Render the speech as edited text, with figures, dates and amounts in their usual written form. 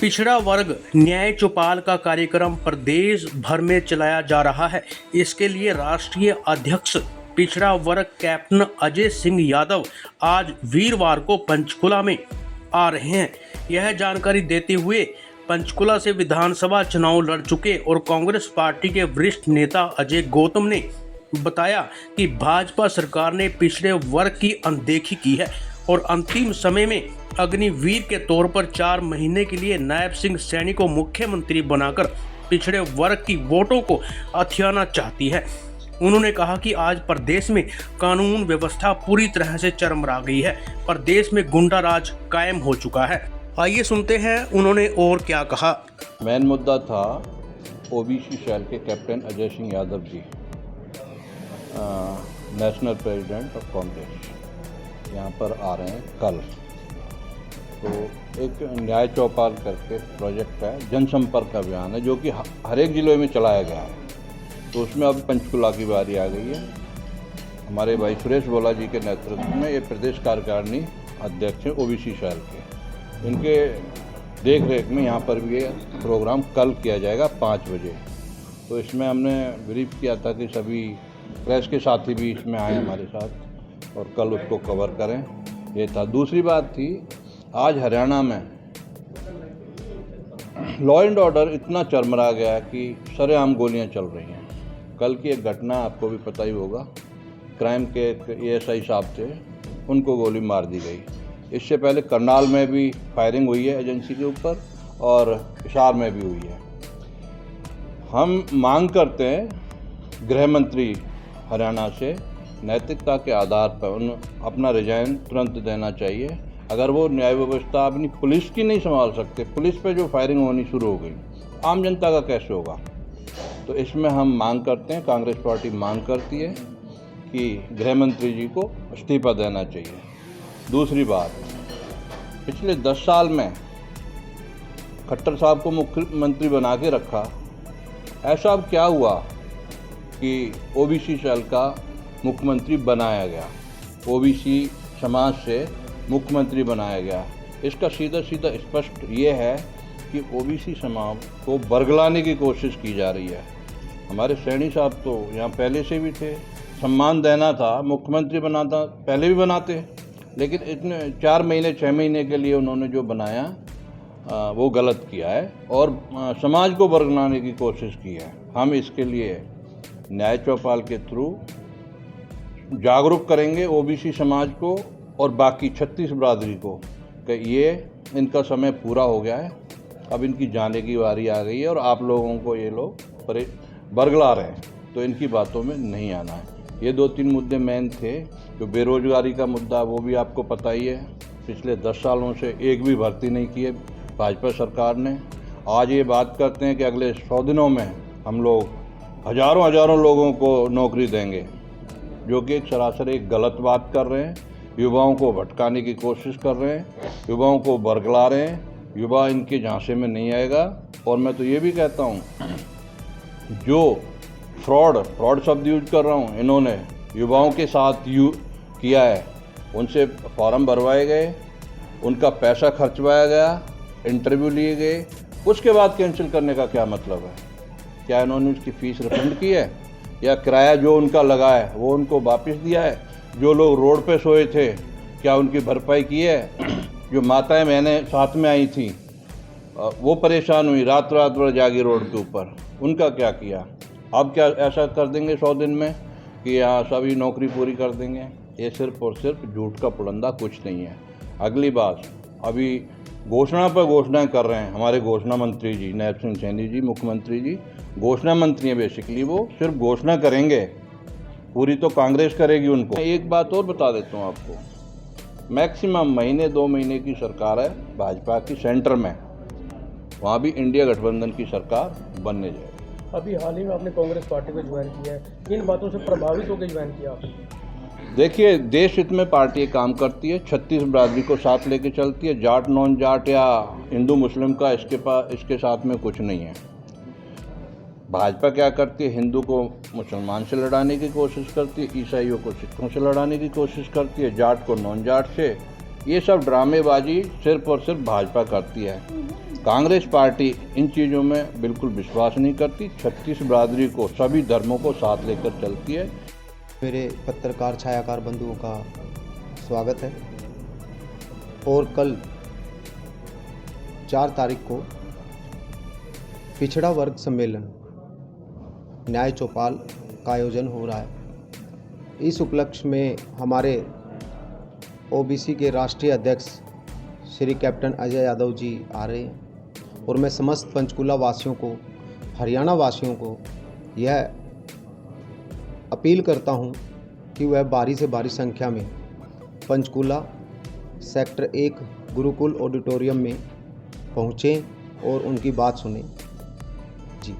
पिछड़ा वर्ग न्याय चौपाल का कार्यक्रम प्रदेश भर में चलाया जा रहा है। इसके लिए राष्ट्रीय अध्यक्ष पिछड़ा वर्ग कैप्टन अजय सिंह यादव आज वीरवार को पंचकुला में आ रहे हैं। यह जानकारी देते हुए पंचकुला से विधानसभा चुनाव लड़ चुके और कांग्रेस पार्टी के वरिष्ठ नेता अजय गौतम ने बताया कि भाजपा सरकार ने पिछड़े वर्ग की अनदेखी की है और अंतिम समय में अग्निवीर के तौर पर 4 महीने के लिए नायब सिंह सैनी को मुख्यमंत्री बनाकर पिछड़े वर्ग की वोटों को हथियाना चाहती है। उन्होंने कहा कि आज प्रदेश में कानून व्यवस्था पूरी तरह से चरमरा गई है। प्रदेश में गुंडा राज कायम हो चुका है। आइए सुनते हैं उन्होंने और क्या कहा। मेन मुद्दा था ओबीसी सेल के captain Ajay Singh Yadav ji, national president of Congress यहाँ पर आ रहे हैं कल। तो एक न्याय चौपाल करके प्रोजेक्ट है, जनसंपर्क अभियान है जो कि हर एक ज़िले में चलाया गया है। तो उसमें अब पंचकुला की बारी आ गई है। हमारे भाई सुरेश बोला जी के नेतृत्व में ये प्रदेश कार्यकारिणी अध्यक्ष हैं ओबीसी सेल के, इनके देख रेख में यहाँ पर भी ये प्रोग्राम कल किया जाएगा 5 बजे। तो इसमें हमने ब्रीफ किया था कि सभी प्रेस के साथी भी इसमें आए हमारे साथ और कल उसको कवर करें, ये था। दूसरी बात थी, आज हरियाणा में लॉ एंड ऑर्डर इतना चरमरा गया है कि सरेआम गोलियां चल रही हैं। कल की एक घटना आपको भी पता ही होगा, क्राइम के एक एएसआई साहब थे, उनको गोली मार दी गई। इससे पहले करनाल में भी फायरिंग हुई है एजेंसी के ऊपर और हिसार में भी हुई है। हम मांग करते हैं गृह मंत्री हरियाणा से नैतिकता के आधार पर अपना रिजाइन तुरंत देना चाहिए। अगर वो न्याय व्यवस्था अपनी पुलिस की नहीं संभाल सकते, पुलिस पे जो फायरिंग होनी शुरू हो गई, आम जनता का कैसे होगा। तो इसमें हम मांग करते हैं, कांग्रेस पार्टी मांग करती है कि गृह मंत्री जी को इस्तीफा देना चाहिए। दूसरी बात, पिछले 10 साल में खट्टर साहब को मुख्यमंत्री बना के रखा, ऐसा अब क्या हुआ कि ओबीसी सेल का मुख्यमंत्री बनाया गया, ओबीसी समाज से मुख्यमंत्री बनाया गया। इसका सीधा सीधा स्पष्ट ये है कि ओबीसी समाज को बरगलाने की कोशिश की जा रही है। हमारे सैनी साहब तो यहाँ पहले से भी थे, सम्मान देना था, मुख्यमंत्री बनाता पहले भी बनाते, लेकिन इतने 4 महीने 6 महीने के लिए उन्होंने जो बनाया वो गलत किया है और समाज को बरगलाने की कोशिश की है। हम इसके लिए न्याय चौपाल के थ्रू जागरूक करेंगे ओबीसी समाज को और बाकी 36 बिरादरी को कि ये इनका समय पूरा हो गया है, अब इनकी जाने की बारी आ गई है और आप लोगों को ये लोग बरगला रहे हैं, तो इनकी बातों में नहीं आना है। ये 2-3 मुद्दे मेन थे। जो बेरोजगारी का मुद्दा, वो भी आपको पता ही है, पिछले 10 सालों से एक भी भर्ती नहीं की है भाजपा सरकार ने। आज ये बात करते हैं कि अगले 100 दिनों में हम लोग हज़ारों लोगों को नौकरी देंगे, जो कि एक सरासर एक गलत बात कर रहे हैं। युवाओं को भटकाने की कोशिश कर रहे हैं, युवाओं को बरगला रहे हैं। युवा इनके झांसे में नहीं आएगा। और मैं तो ये भी कहता हूँ, जो फ्रॉड शब्द यूज कर रहा हूँ, इन्होंने युवाओं के साथ किया है, उनसे फॉर्म भरवाए गए, उनका पैसा खर्चवाया गया, इंटरव्यू लिए गए, उसके बाद कैंसिल करने का क्या मतलब है। क्या इन्होंने उसकी फ़ीस रिफंड की है या किराया जो उनका लगा है वो उनको वापस दिया है। जो लोग रोड पे सोए थे, क्या उनकी भरपाई की है। जो माताएं बहनें साथ में आई थी, वो परेशान हुई, रात भर जागी रोड के ऊपर, उनका क्या किया। अब क्या ऐसा कर देंगे 100 दिन में कि यहाँ सभी नौकरी पूरी कर देंगे। ये सिर्फ और सिर्फ झूठ का पुलंदा, कुछ नहीं है। अगली बात, अभी घोषणा पर घोषणाएं कर रहे हैं हमारे घोषणा मंत्री जी, नायब सिंह सैनी जी, मुख्यमंत्री जी घोषणा मंत्री हैं। बेसिकली वो सिर्फ घोषणा करेंगे, पूरी तो कांग्रेस करेगी उनको। एक बात और बता देता हूँ आपको, मैक्सिमम महीने 2 महीने की सरकार है भाजपा की सेंटर में, वहाँ भी इंडिया गठबंधन की सरकार बनने जाएगी। अभी हाल ही में आपने कांग्रेस पार्टी को ज्वाइन किया है, इन बातों से प्रभावित होकर ज्वाइन किया आपने? देखिए, देश हित में पार्टी काम करती है, 36 बिरादरी को साथ लेके चलती है। जाट नॉन जाट या हिंदू मुस्लिम का इसके साथ में कुछ नहीं है। भाजपा क्या करती है, हिंदू को मुसलमान से लड़ाने की कोशिश करती है, ईसाइयों को सिखों से लड़ाने की कोशिश करती है, जाट को नॉन जाट से। ये सब ड्रामेबाजी सिर्फ और सिर्फ भाजपा करती है। कांग्रेस पार्टी इन चीज़ों में बिल्कुल विश्वास नहीं करती। 36 बिरादरी को, सभी धर्मों को साथ लेकर चलती है। मेरे पत्रकार छायाकार बंधुओं का स्वागत है और कल 4 तारीख को पिछड़ा वर्ग सम्मेलन न्याय चौपाल का आयोजन हो रहा है। इस उपलक्ष्य में हमारे ओबीसी के राष्ट्रीय अध्यक्ष श्री कैप्टन अजय यादव जी आ रहे हैं और मैं समस्त पंचकुला वासियों को, हरियाणा वासियों को यह अपील करता हूं कि वह भारी से भारी संख्या में पंचकुला सेक्टर 1 गुरुकुल ऑडिटोरियम में पहुँचें और उनकी बात सुनें। जी।